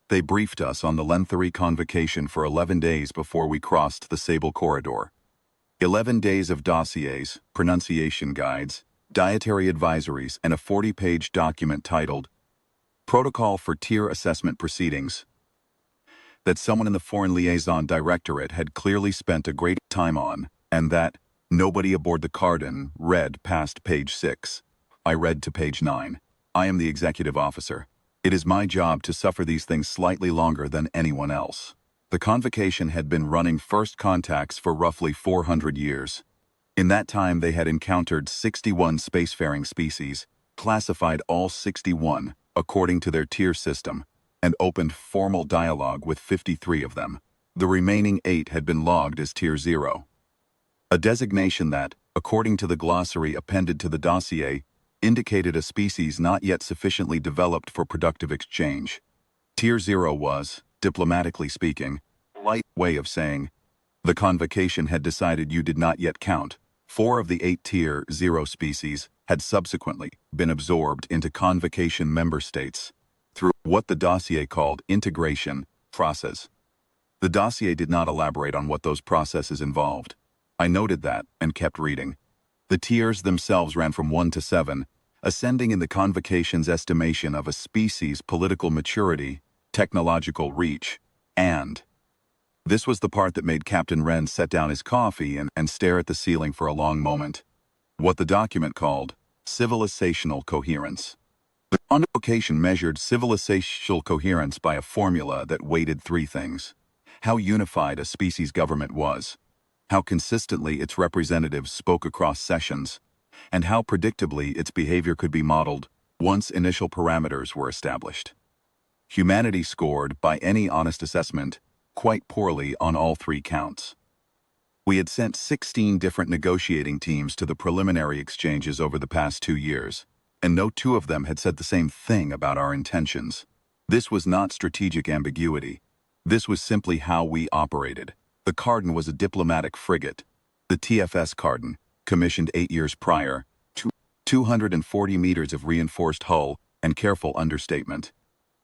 They briefed us on the Lenthari Convocation for 11 days before we crossed the Sable Corridor. 11 days of dossiers, pronunciation guides, dietary advisories, and a 40-page document titled Protocol for Tier Assessment Proceedings that someone in the Foreign Liaison Directorate had clearly spent a great time on, and that nobody aboard the Carden read past page 6. I read to page 9. I am the executive officer. It is my job to suffer these things slightly longer than anyone else. The convocation had been running first contacts for roughly 400 years. In that time, they had encountered 61 spacefaring species, classified all 61 according to their tier system, and opened formal dialogue with 53 of them. The remaining 8 had been logged as Tier 0. A designation that, according to the glossary appended to the dossier, indicated a species not yet sufficiently developed for productive exchange. Tier 0 was, diplomatically speaking, a light way of saying, the convocation had decided you did not yet count. 4 of the 8 Tier 0 species had subsequently been absorbed into convocation member states through what the dossier called integration process. The dossier did not elaborate on what those processes involved. I noted that and kept reading. The tiers themselves ran from 1 to 7, ascending in the convocation's estimation of a species' political maturity, technological reach, and this was the part that made Captain Wren set down his coffee and stare at the ceiling for a long moment. What the document called civilizational coherence. The convocation measured civilizational coherence by a formula that weighted 3 things: how unified a species' government was, how consistently its representatives spoke across sessions, and how predictably its behavior could be modeled once initial parameters were established. Humanity scored, by any honest assessment, quite poorly on all 3 counts. We had sent 16 different negotiating teams to the preliminary exchanges over the past 2 years, and no 2 of them had said the same thing about our intentions. This was not strategic ambiguity. This was simply how we operated. The Carden was a diplomatic frigate. The TFS Carden, commissioned 8 years prior, 240 meters of reinforced hull and careful understatement.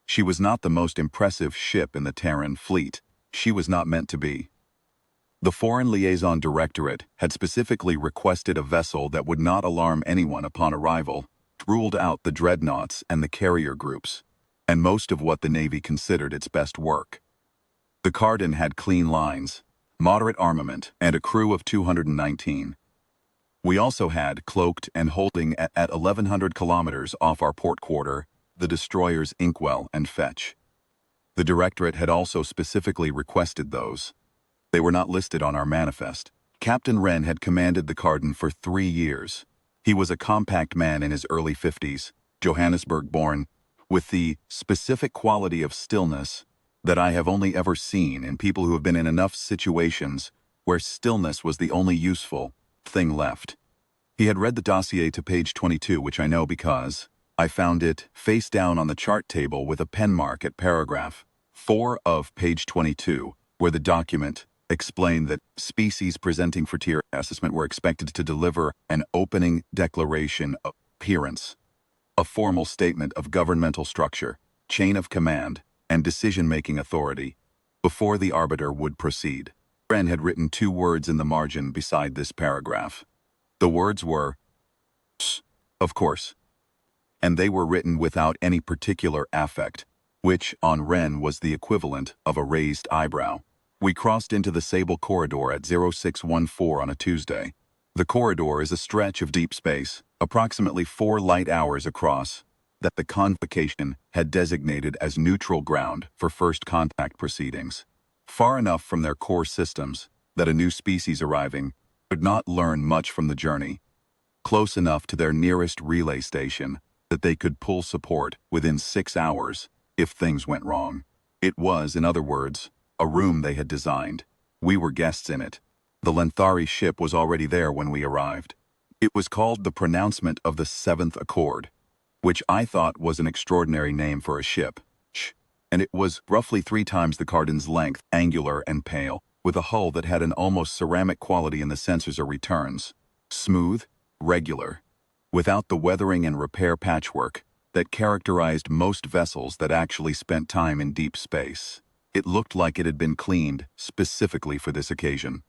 She was not the most impressive ship in the Terran fleet. She was not meant to be. The Foreign Liaison Directorate had specifically requested a vessel that would not alarm anyone upon arrival, ruled out the dreadnoughts and the carrier groups, and most of what the Navy considered its best work. The Carden had clean lines, moderate armament, and a crew of 219. We also had, cloaked and holding at 1,100 kilometers off our port quarter, the destroyers Inkwell and Fetch. The Directorate had also specifically requested those. They were not listed on our manifest. Captain Wren had commanded the Carden for 3 years. He was a compact man in his early 50s, Johannesburg-born, with the specific quality of stillness that I have only ever seen in people who have been in enough situations where stillness was the only useful thing left. He had read the dossier to page 22, which I know because I found it face down on the chart table with a pen mark at paragraph 4 of page 22, where the document explained that species presenting for tier assessment were expected to deliver an opening declaration of appearance, a formal statement of governmental structure, chain of command, and decision-making authority before the arbiter would proceed. Wren had written 2 words in the margin beside this paragraph. The words were, of course, and they were written without any particular affect, which, on Wren, was the equivalent of a raised eyebrow. We crossed into the Sable Corridor at 0614 on a Tuesday. The corridor is a stretch of deep space, approximately 4 light hours across, that the convocation had designated as neutral ground for first contact proceedings, far enough from their core systems that a new species arriving could not learn much from the journey, close enough to their nearest relay station that they could pull support within 6 hours if things went wrong. It was, in other words, a room they had designed. We were guests in it. The Lenthari ship was already there when we arrived. It was called the Pronouncement of the Seventh Accord, which I thought was an extraordinary name for a ship, and it was roughly 3 times the Carden's length, angular and pale, with a hull that had an almost ceramic quality in the sensors or returns. Smooth, regular, without the weathering and repair patchwork, that characterized most vessels that actually spent time in deep space. It looked like it had been cleaned specifically for this occasion.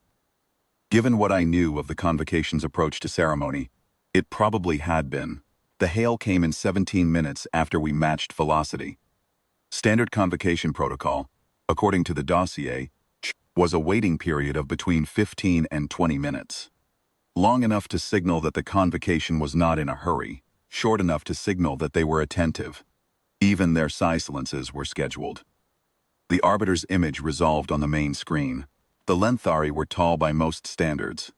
Given what I knew of the convocation's approach to ceremony, it probably had been. The hail came in 17 minutes after we matched velocity. Standard convocation protocol, according to the dossier, was a waiting period of between 15 and 20 minutes. Long enough to signal that the convocation was not in a hurry, short enough to signal that they were attentive. Even their silences were scheduled. The arbiter's image resolved on the main screen. The Lenthari were tall by most standards.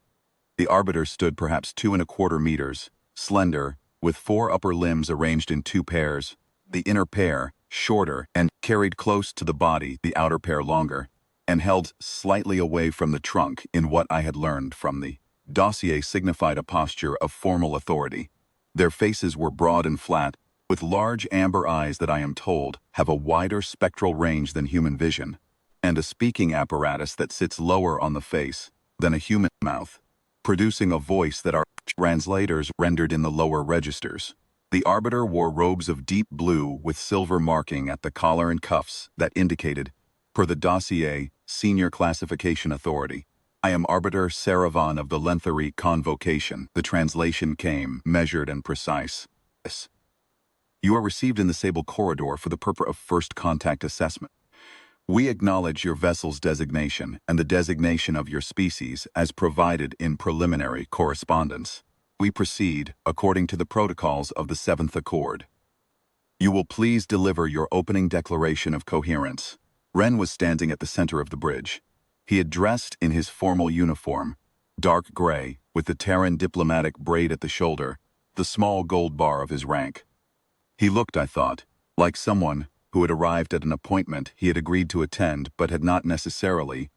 The arbiter stood perhaps 2¼ meters, slender, with 4 upper limbs arranged in 2 pairs, the inner pair shorter and carried close to the body, the outer pair longer, and held slightly away from the trunk in what I had learned from the dossier signified a posture of formal authority. Their faces were broad and flat, with large amber eyes that I am told have a wider spectral range than human vision, and a speaking apparatus that sits lower on the face than a human mouth, producing a voice that our translators rendered in the lower registers. The arbiter wore robes of deep blue with silver marking at the collar and cuffs that indicated, per the dossier, Senior Classification Authority, I am Arbiter Saravan of the Lenthari Convocation. The translation came, measured and precise. You are received in the Sable Corridor for the purpose of first contact assessment. We acknowledge your vessel's designation and the designation of your species as provided in preliminary correspondence. We proceed according to the protocols of the 7th Accord. You will please deliver your opening declaration of coherence. Ren was standing at the center of the bridge. He had dressed in his formal uniform, dark gray, with the Terran diplomatic braid at the shoulder, the small gold bar of his rank. He looked, I thought, like someone who had arrived at an appointment he had agreed to attend but had not necessarily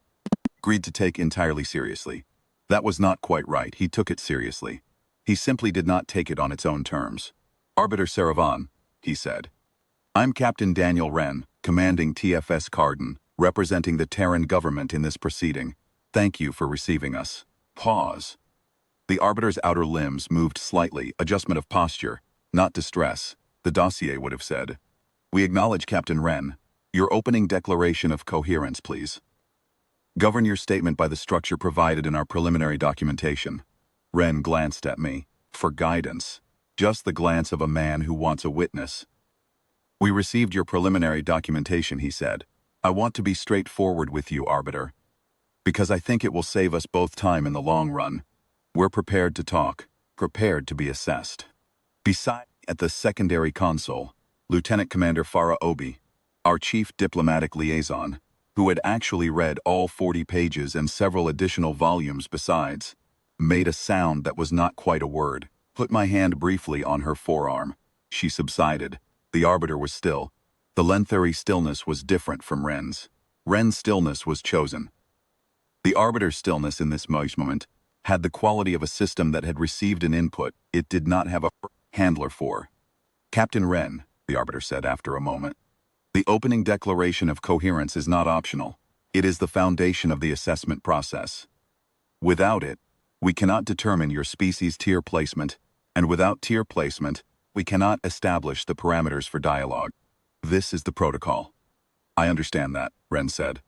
agreed to take entirely seriously. That was not quite right. He took it seriously. He simply did not take it on its own terms. Arbiter Saravan, he said. I'm Captain Daniel Wren, commanding TFS Carden, representing the Terran government in this proceeding. Thank you for receiving us. Pause. The arbiter's outer limbs moved slightly, adjustment of posture, not distress, the dossier would have said. We acknowledge, Captain Wren. Your opening declaration of coherence, please. Govern your statement by the structure provided in our preliminary documentation. Wren glanced at me, for guidance, just the glance of a man who wants a witness. We received your preliminary documentation, he said. I want to be straightforward with you, Arbiter, because I think it will save us both time in the long run. We're prepared to talk, prepared to be assessed. Beside, at the secondary console, Lieutenant Commander Farah Obi, our chief diplomatic liaison, who had actually read all 40 pages and several additional volumes besides, made a sound that was not quite a word, put my hand briefly on her forearm. She subsided. The arbiter was still. The Lenthari stillness was different from Wren's. Wren's stillness was chosen. The arbiter's stillness in this moment had the quality of a system that had received an input it did not have a handler for. Captain Wren, the arbiter said after a moment, the opening declaration of coherence is not optional. It is the foundation of the assessment process. Without it, we cannot determine your species tier placement, and without tier placement, we cannot establish the parameters for dialogue. This is the protocol. I understand that, Wren said.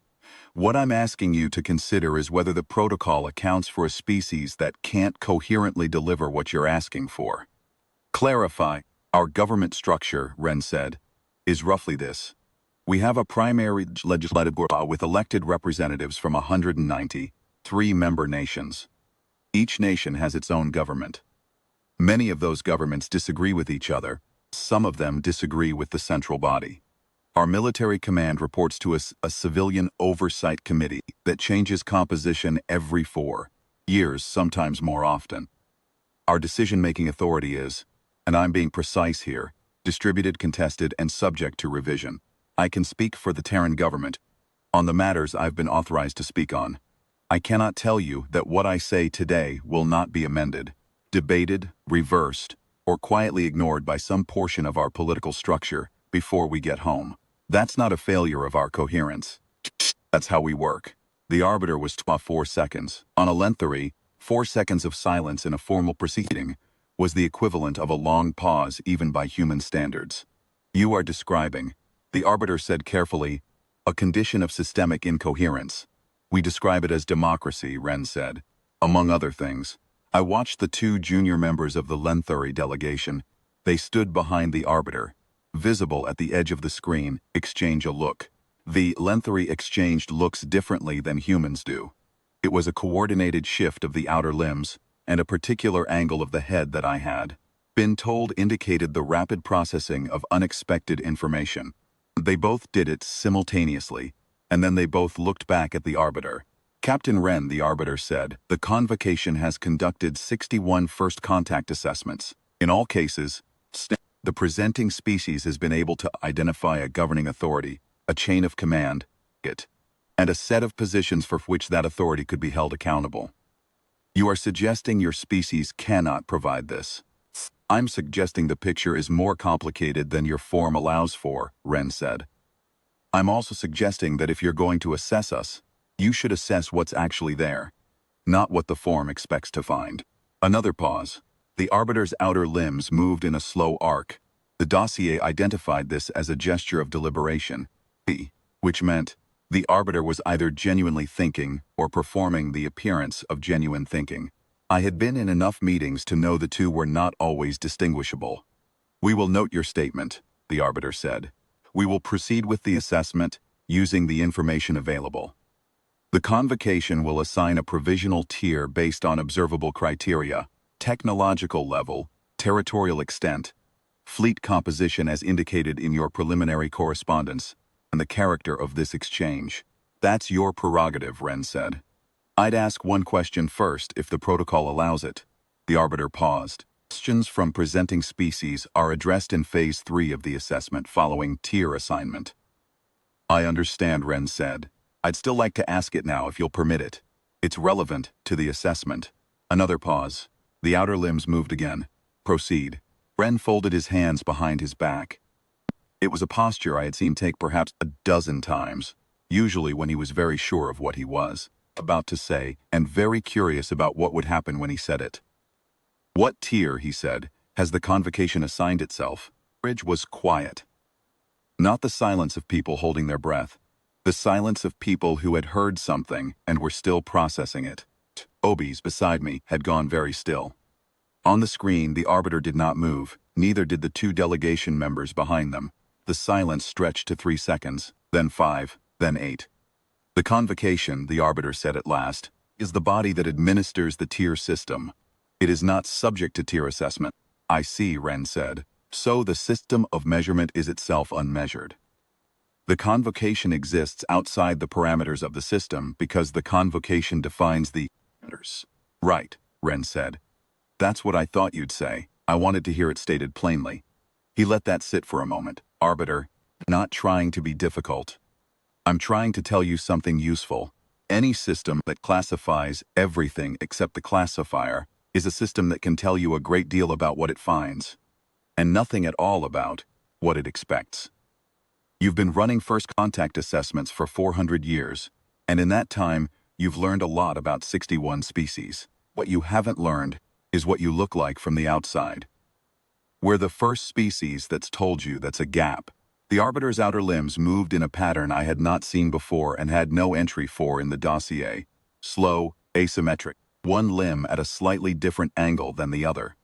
What I'm asking you to consider is whether the protocol accounts for a species that can't coherently deliver what you're asking for. Clarify. Our government structure, Wren said, is roughly this. We have a primary legislative body with elected representatives from 190, 3-member nations. Each nation has its own government. Many of those governments disagree with each other. Some of them disagree with the central body. Our military command reports to us a civilian oversight committee that changes composition every 4 years, sometimes more often. Our decision-making authority is, and I'm being precise here, distributed, contested, and subject to revision. I can speak for the Terran government on the matters I've been authorized to speak on. I cannot tell you that what I say today will not be amended, debated, reversed, or quietly ignored by some portion of our political structure before we get home. That's not a failure of our coherence. That's how we work. The arbiter was 4 seconds. On a Lenthari, 4 seconds of silence in a formal proceeding was the equivalent of a long pause even by human standards. You are describing, the arbiter said carefully, a condition of systemic incoherence. We describe it as democracy, Wren said. Among other things, I watched the two junior members of the Lenthari delegation. They stood behind the arbiter, visible at the edge of the screen, exchange a look. The Lenthari exchanged looks differently than humans do. It was a coordinated shift of the outer limbs, and a particular angle of the head that I had been told indicated the rapid processing of unexpected information. They both did it simultaneously, and then they both looked back at the arbiter. Captain Wren, the arbiter said, the convocation has conducted 61 first contact assessments. In all cases, the presenting species has been able to identify a governing authority, a chain of command, and a set of positions for which that authority could be held accountable. You are suggesting your species cannot provide this. I'm suggesting the picture is more complicated than your form allows for, Wren said. I'm also suggesting that if you're going to assess us, you should assess what's actually there, not what the form expects to find. Another pause. The arbiter's outer limbs moved in a slow arc. The dossier identified this as a gesture of deliberation, which meant the arbiter was either genuinely thinking or performing the appearance of genuine thinking. I had been in enough meetings to know the two were not always distinguishable. We will note your statement, the arbiter said. We will proceed with the assessment using the information available. The convocation will assign a provisional tier based on observable criteria, technological level, territorial extent, fleet composition as indicated in your preliminary correspondence, and the character of this exchange. That's your prerogative, Wren said. I'd ask one question first if the protocol allows it. The arbiter paused. Questions from presenting species are addressed in Phase 3 of the assessment following tier assignment. I understand, Wren said. I'd still like to ask it now if you'll permit it. It's relevant to the assessment. Another pause. The outer limbs moved again. Proceed. Wren folded his hands behind his back. It was a posture I had seen take perhaps a dozen times, usually when he was very sure of what he was about to say and very curious about what would happen when he said it. What tier, he said, has the convocation assigned itself? Bridge was quiet. Not the silence of people holding their breath. The silence of people who had heard something and were still processing it. Obies beside me had gone very still. On the screen, the arbiter did not move, neither did the two delegation members behind them. The silence stretched to 3 seconds, then 5, then 8. The convocation, the arbiter said at last, is the body that administers the tier system. It is not subject to tier assessment. I see, Wren said. So the system of measurement is itself unmeasured. The convocation exists outside the parameters of the system because the convocation defines the parameters. Right, Wren said. That's what I thought you'd say. I wanted to hear it stated plainly. He let that sit for a moment. Arbiter, not trying to be difficult. I'm trying to tell you something useful. Any system that classifies everything except the classifier is a system that can tell you a great deal about what it finds, and nothing at all about what it expects. You've been running first contact assessments for 400 years, and in that time, you've learned a lot about 61 species. What you haven't learned is what you look like from the outside. We're the first species that's told you that's a gap. The arbiter's outer limbs moved in a pattern I had not seen before and had no entry for in the dossier. Slow, asymmetric, one limb at a slightly different angle than the other.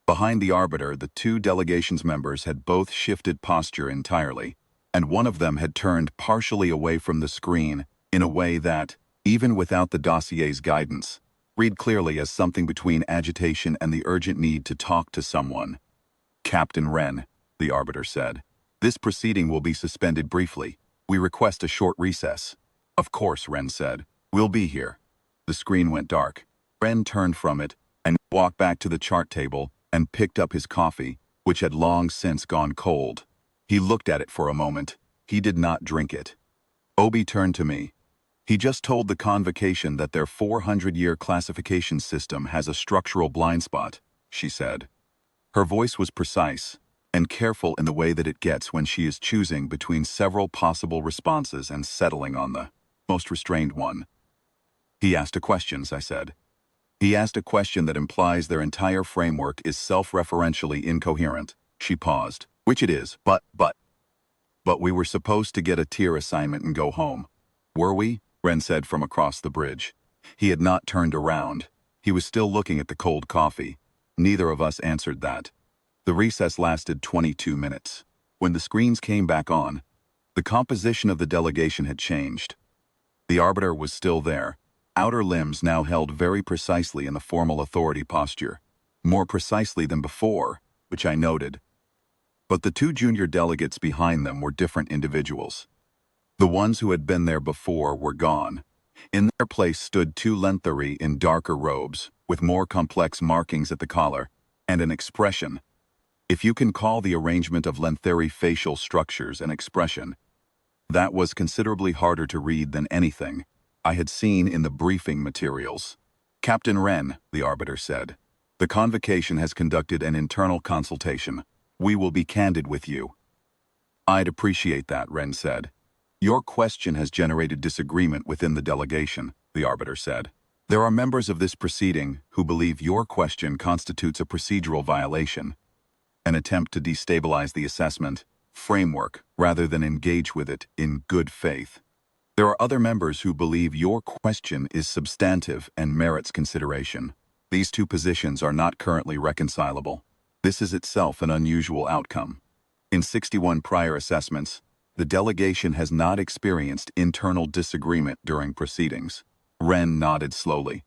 Behind the arbiter, the two delegation's members had both shifted posture entirely, and one of them had turned partially away from the screen in a way that, even without the dossier's guidance, read clearly as something between agitation and the urgent need to talk to someone. Captain Wren, the arbiter said, this proceeding will be suspended briefly. We request a short recess. Of course, Wren said. We'll be here. The screen went dark. Wren turned from it and walked back to the chart table and picked up his coffee, which had long since gone cold. He looked at it for a moment. He did not drink it. Obi turned to me. He just told the convocation that their 400-year classification system has a structural blind spot, she said. Her voice was precise and careful in the way that it gets when she is choosing between several possible responses and settling on the most restrained one. He asked questions, I said. He asked a question that implies their entire framework is self-referentially incoherent. She paused. Which it is, but we were supposed to get a tier assignment and go home. Were we? Ren said from across the bridge. He had not turned around. He was still looking at the cold coffee. Neither of us answered that. The recess lasted 22 minutes. When the screens came back on, the composition of the delegation had changed. The arbiter was still there. Outer limbs now held very precisely in the formal authority posture. More precisely than before, which I noted. But the two junior delegates behind them were different individuals. The ones who had been there before were gone. In their place stood two Lenthari in darker robes, with more complex markings at the collar, and an expression. If you can call the arrangement of Lenthari facial structures an expression, that was considerably harder to read than anything I had seen in the briefing materials. Captain Wren, the arbiter said, the convocation has conducted an internal consultation. We will be candid with you. I'd appreciate that, Wren said. Your question has generated disagreement within the delegation, the arbiter said. There are members of this proceeding who believe your question constitutes a procedural violation, an attempt to destabilize the assessment framework rather than engage with it in good faith. There are other members who believe your question is substantive and merits consideration. These two positions are not currently reconcilable. This is itself an unusual outcome. In 61 prior assessments, the delegation has not experienced internal disagreement during proceedings. Wren nodded slowly.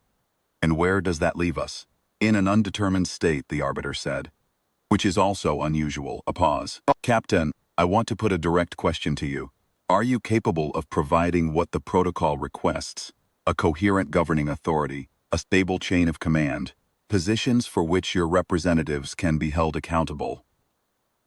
And where does that leave us? In an undetermined state, the arbiter said. Which is also unusual. A pause. Captain, I want to put a direct question to you. Are you capable of providing what the protocol requests? A coherent governing authority, a stable chain of command, positions for which your representatives can be held accountable?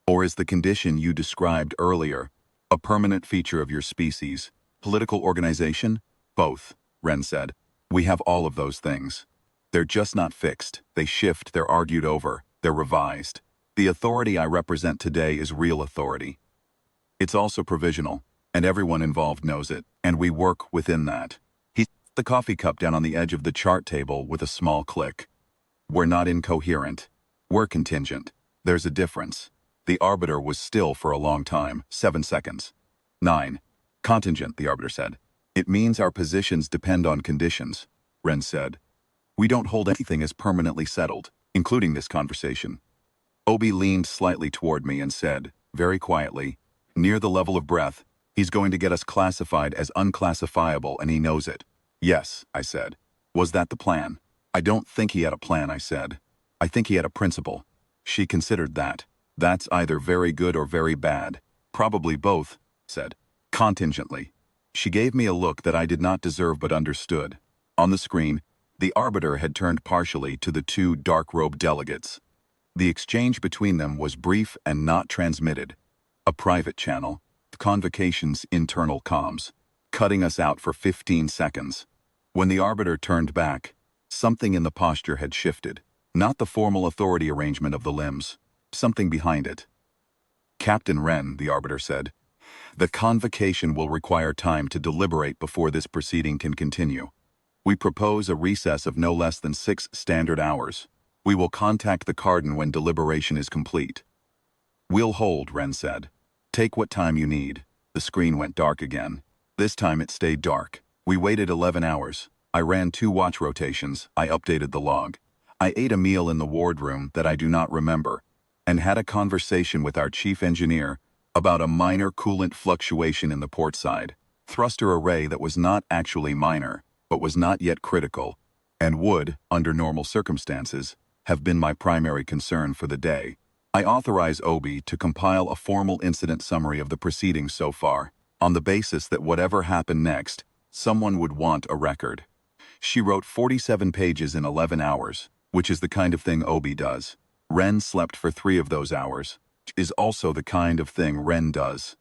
Or is the condition you described earlier a permanent feature of your species? Political organization? Both, Wren said. We have all of those things. They're just not fixed. They shift, they're argued over, they're revised. The authority I represent today is real authority. It's also provisional, and everyone involved knows it, and we work within that. He set the coffee cup down on the edge of the chart table with a small click. We're not incoherent. We're contingent. There's a difference. The arbiter was still for a long time, 7 seconds. 9. Contingent, the arbiter said. It means our positions depend on conditions, Wren said. We don't hold anything as permanently settled, including this conversation. Obi leaned slightly toward me and said, very quietly, near the level of breath, he's going to get us classified as unclassifiable and he knows it. Yes, I said. Was that the plan? I don't think he had a plan, I said. I think he had a principle. She considered that. That's either very good or very bad. Probably both, said. Contingently. She gave me a look that I did not deserve but understood. On the screen, the arbiter had turned partially to the two dark-robed delegates. The exchange between them was brief and not transmitted. A private channel, the convocation's internal comms, cutting us out for 15 seconds. When the arbiter turned back, something in the posture had shifted. Not the formal authority arrangement of the limbs. Something behind it. Captain Wren, the arbiter said, the convocation will require time to deliberate before this proceeding can continue. We propose a recess of no less than 6 standard hours. We will contact the Carden when deliberation is complete. We'll hold, Wren said. Take what time you need. The screen went dark again. This time it stayed dark. We waited 11 hours. I ran 2 watch rotations. I updated the log. I ate a meal in the wardroom that I do not remember, and had a conversation with our chief engineer about a minor coolant fluctuation in the port side, thruster array that was not actually minor, but was not yet critical, and would, under normal circumstances, have been my primary concern for the day. I authorize Obi to compile a formal incident summary of the proceedings so far, on the basis that whatever happened next, someone would want a record. She wrote 47 pages in 11 hours, which is the kind of thing Obi does. Wren slept for 3 of those hours, which is also the kind of thing Wren does.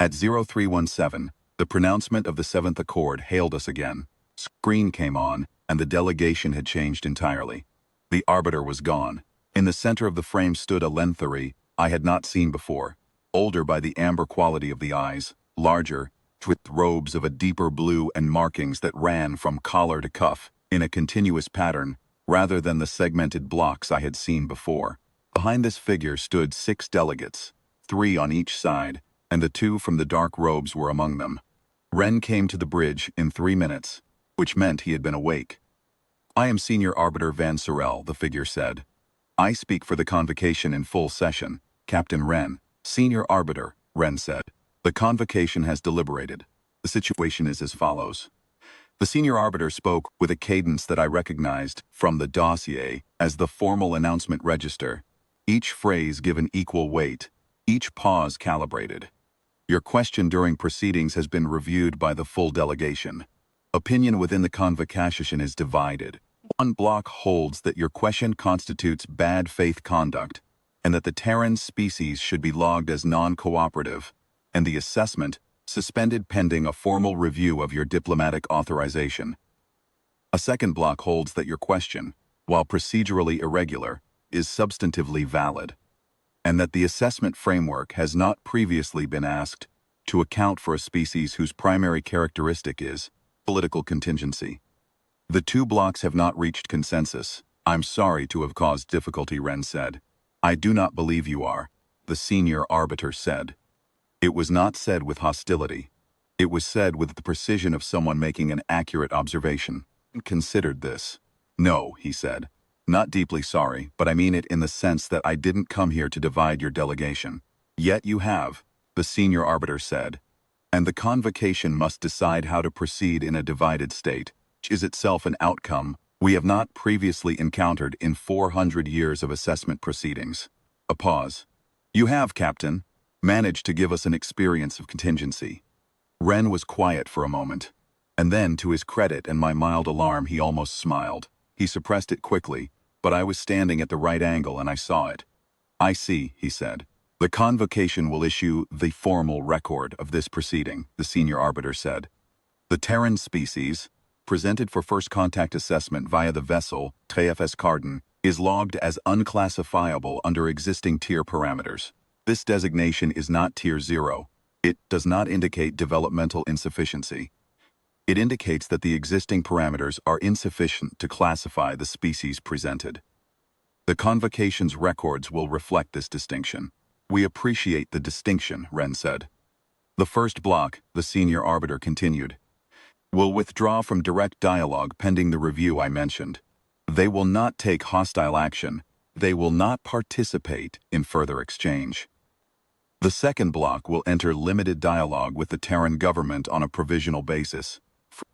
At 0317, the pronouncement of the 7th Accord hailed us again. Screen came on, and the delegation had changed entirely. The arbiter was gone. In the center of the frame stood a Lenthari I had not seen before, older by the amber quality of the eyes, larger, with robes of a deeper blue and markings that ran from collar to cuff, in a continuous pattern, rather than the segmented blocks I had seen before. Behind this figure stood 6 delegates, 3 on each side, and the 2 from the dark robes were among them. Wren came to the bridge in 3 minutes, which meant he had been awake. "I am Senior Arbiter Van Sorel," the figure said. "I speak for the convocation in full session, Captain Wren." "Senior Arbiter," Wren said. "The convocation has deliberated. The situation is as follows." The Senior Arbiter spoke with a cadence that I recognized from the dossier as the formal announcement register, each phrase given equal weight, each pause calibrated. "Your question during proceedings has been reviewed by the full delegation. Opinion within the convocation is divided. One block holds that your question constitutes bad faith conduct, and that the Terran species should be logged as non-cooperative, and the assessment suspended pending a formal review of your diplomatic authorization. A second block holds that your question, while procedurally irregular, is substantively valid, and that the assessment framework has not previously been asked to account for a species whose primary characteristic is political contingency. The 2 blocks have not reached consensus. I'm sorry to have caused difficulty," Wren said. "I do not believe you are," the Senior Arbiter said. It was not said with hostility. It was said with the precision of someone making an accurate observation. "Considered this." "No," he said. "Not deeply sorry, but I mean it in the sense that I didn't come here to divide your delegation." "Yet you have," the Senior Arbiter said. "And the convocation must decide how to proceed in a divided state, which is itself an outcome we have not previously encountered in 400 years of assessment proceedings." A pause. "You have, Captain, managed to give us an experience of contingency." Wren was quiet for a moment, and then, to his credit and my mild alarm, he almost smiled. He suppressed it quickly, but I was standing at the right angle and I saw it. "I see," he said. "The convocation will issue the formal record of this proceeding," the Senior Arbiter said. "The Terran species, presented for first contact assessment via the vessel TFS Carden, is logged as unclassifiable under existing tier parameters. This designation is not Tier 0. It does not indicate developmental insufficiency. It indicates that the existing parameters are insufficient to classify the species presented. The convocation's records will reflect this distinction." "We appreciate the distinction," Wren said. "The first block," the Senior Arbiter continued, "will withdraw from direct dialogue pending the review I mentioned. They will not take hostile action. They will not participate in further exchange. The second block will enter limited dialogue with the Terran government on a provisional basis,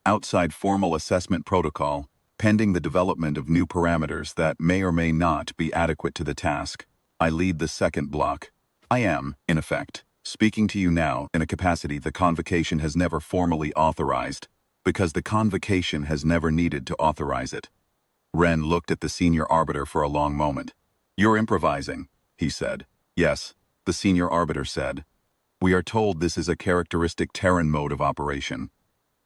outside formal assessment protocol, pending the development of new parameters that may or may not be adequate to the task. I lead the second block. I am, in effect, speaking to you now in a capacity the convocation has never formally authorized, because the convocation has never needed to authorize it." Wren looked at the Senior Arbiter for a long moment. "You're improvising," he said. "Yes," the Senior Arbiter said. "We are told this is a characteristic Terran mode of operation."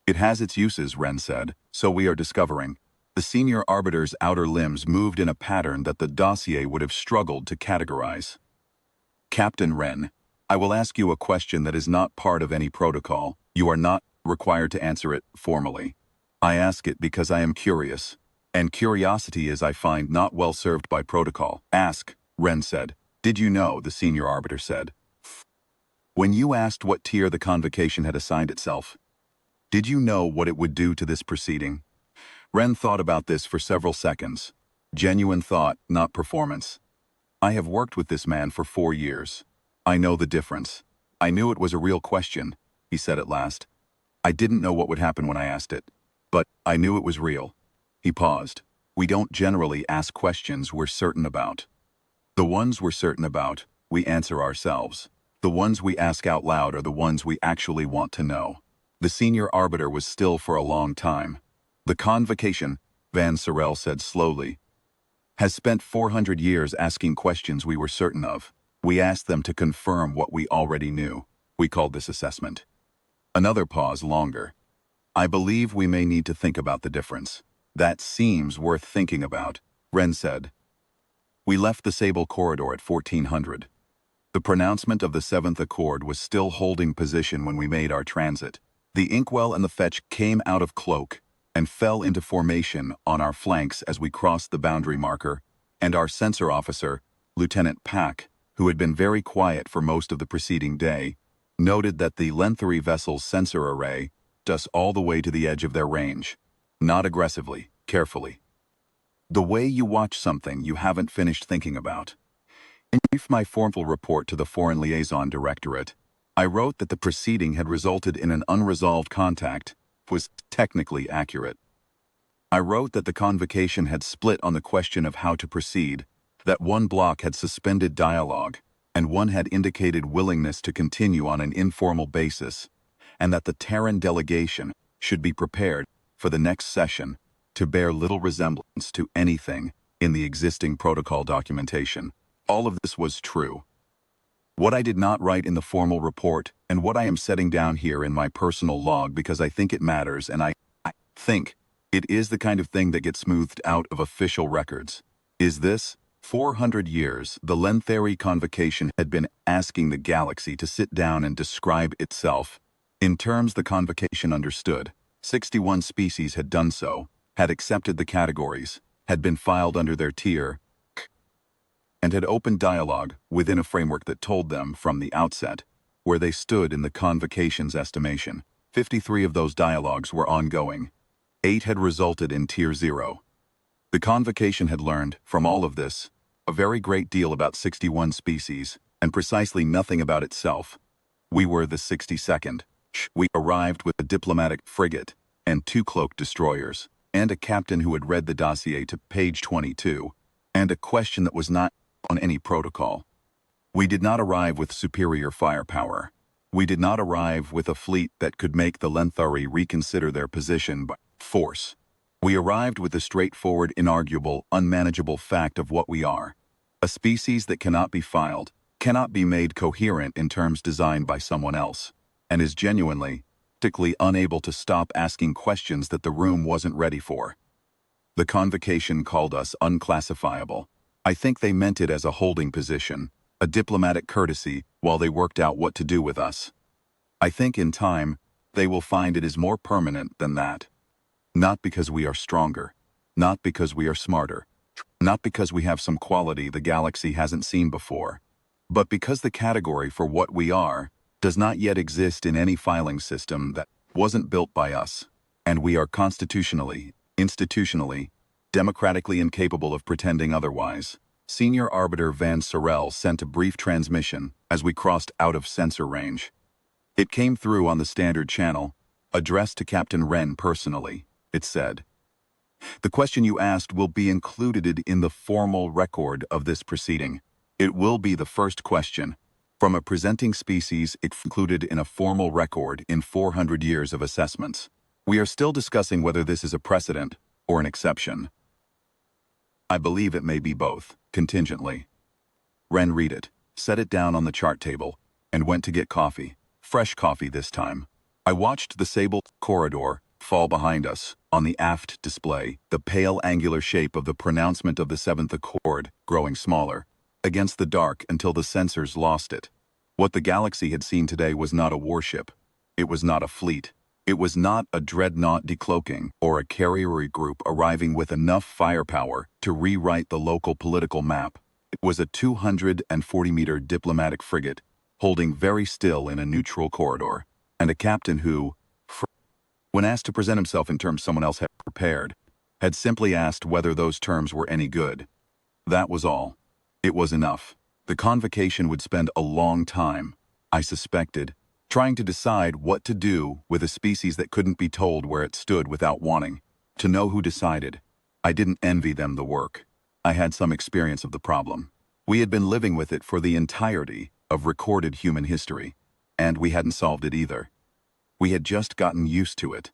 "It has its uses," Wren said, "so we are discovering." The Senior Arbiter's outer limbs moved in a pattern that the dossier would have struggled to categorize. "Captain Wren, I will ask you a question that is not part of any protocol. You are not required to answer it formally. I ask it because I am curious, and curiosity is, I find, not well served by protocol." "Ask," Wren said. "Did you know," the Senior Arbiter said, "when you asked what tier the convocation had assigned itself, did you know what it would do to this proceeding?" Wren thought about this for several seconds. Genuine thought, not performance. "I have worked with this man for 4 years. I know the difference. I knew it was a real question," he said at last. "I didn't know what would happen when I asked it, but I knew it was real." He paused. "We don't generally ask questions we're certain about. The ones we're certain about, we answer ourselves. The ones we ask out loud are the ones we actually want to know." The Senior Arbiter was still for a long time. "The convocation," Van Sorel said slowly, "has spent 400 years asking questions we were certain of. We asked them to confirm what we already knew. We called this assessment." Another pause, longer. "I believe we may need to think about the difference." "That seems worth thinking about," Wren said. We left the Sable Corridor at 1400. The pronouncement of the 7th Accord was still holding position when we made our transit. The Inkwell and the Fetch came out of cloak, and fell into formation on our flanks as we crossed the boundary marker, and our sensor officer, Lieutenant Pack, who had been very quiet for most of the preceding day, noted that the Lenthari vessel's sensor array took us all the way to the edge of their range. Not aggressively, carefully. The way you watch something you haven't finished thinking about. In my formal report to the Foreign Liaison Directorate, I wrote that the proceeding had resulted in an unresolved contact, was technically accurate. I wrote that the convocation had split on the question of how to proceed, that one bloc had suspended dialogue, and one had indicated willingness to continue on an informal basis, and that the Terran delegation should be prepared for the next session to bear little resemblance to anything in the existing protocol documentation. All of this was true. What I did not write in the formal report, and what I am setting down here in my personal log because I think it matters and I think it is the kind of thing that gets smoothed out of official records, is this: 400 years, the Lenthari Convocation had been asking the galaxy to sit down and describe itself in terms the Convocation understood. 61 species had done so, had accepted the categories, had been filed under their tier, and had opened dialogue within a framework that told them from the outset where they stood in the Convocation's estimation. 53 of those dialogues were ongoing. 8 had resulted in Tier 0. The Convocation had learned, from all of this, a very great deal about 61 species, and precisely nothing about itself. We were the 62nd. We arrived with a diplomatic frigate and 2 cloaked destroyers, and a captain who had read the dossier to page 22, and a question that was not on any protocol. We did not arrive with superior firepower. We did not arrive with a fleet that could make the Lenthari reconsider their position by force. We arrived with the straightforward, inarguable, unmanageable fact of what we are. A species that cannot be filed, cannot be made coherent in terms designed by someone else, and is genuinely, practically unable to stop asking questions that the room wasn't ready for. The Convocation called us unclassifiable. I think they meant it as a holding position, a diplomatic courtesy while they worked out what to do with us. I think in time, they will find it is more permanent than that. Not because we are stronger, not because we are smarter, not because we have some quality the galaxy hasn't seen before, but because the category for what we are does not yet exist in any filing system that wasn't built by us, and we are constitutionally, institutionally, democratically incapable of pretending otherwise. Senior Arbiter Van Sorel sent a brief transmission as we crossed out of sensor range. It came through on the standard channel, addressed to Captain Wren personally. It said, "The question you asked will be included in the formal record of this proceeding. It will be the first question from a presenting species included in a formal record in 400 years of assessments. We are still discussing whether this is a precedent or an exception. I believe it may be both, contingently." Wren read it, set it down on the chart table, and went to get coffee. Fresh coffee this time. I watched the sable corridor fall behind us. On the aft display, the pale angular shape of the pronouncement of the 7th Accord growing smaller, against the dark until the sensors lost it. What the galaxy had seen today was not a warship. It was not a fleet. It was not a dreadnought decloaking or a carriery group arriving with enough firepower to rewrite the local political map. It was a 240-meter diplomatic frigate holding very still in a neutral corridor, and a captain who, when asked to present himself in terms someone else had prepared, had simply asked whether those terms were any good. That was all. It was enough. The Convocation would spend a long time, I suspected, trying to decide what to do with a species that couldn't be told where it stood without wanting to know who decided. I didn't envy them the work. I had some experience of the problem. We had been living with it for the entirety of recorded human history, and we hadn't solved it either. We had just gotten used to it.